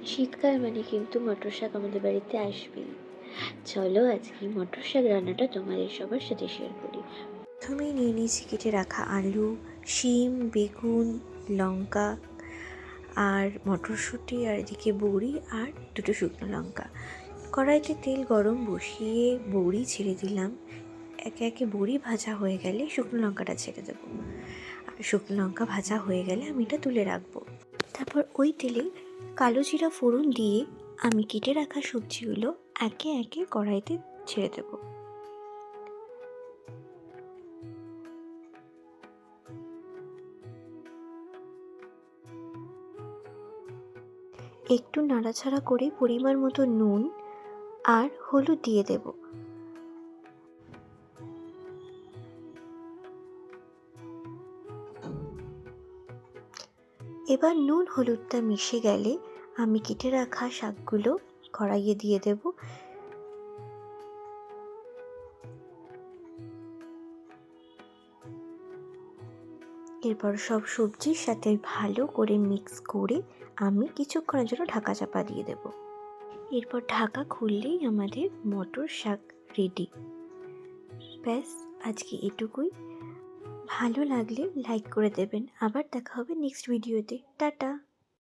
শীতকাল মানে কিন্তু মটর শাক আমাদের বাড়িতে আসবেই। চলো আজকে মটর শাক রান্নাটা তোমাদের সবার সাথে শেয়ার করি। প্রথমেই নিয়ে নিয়েছি কেটে রাখা আলু, শিম, বেগুন, লঙ্কা আর মটরশুঁটি, আর এদিকে বড়ি আর দুটো শুকনো লঙ্কা। কড়াইতে তেল গরম বসিয়ে বড়ি ছেড়ে দিলাম। একে একে বড়ি ভাজা হয়ে গেলে শুকনো লঙ্কাটা ছেড়ে দেবো। আর শুকনো লঙ্কা ভাজা হয়ে গেলে আমি এটা তুলে রাখবো। তারপর ওই তেলে কালো জিরা ফোড়ন দিয়ে আমি কেটে রাখা সবজিগুলো একে একে কড়াইতে ছেড়ে দেব। একটু নাড়াচাড়া করে পরিমাণ মতো নুন আর হলুদ দিয়ে দেব। এবার নুন হলুদটা মিশে গেলে আমি কেটে রাখা শাকগুলো কড়াইয়ে দিয়ে দেব। এরপর সব সবজির সাথে ভালো করে মিক্স করে আমি কিছুক্ষণের জন্য ঢাকা চাপা দিয়ে দেব। এরপর ঢাকা খুললেই আমাদের মটর শাক রেডি। ব্যাস, আজকে এটুকুই। ভালো লাগলে লাইক করে দেবেন। আবার দেখা হবে নেক্সট ভিডিওতে। টাটা।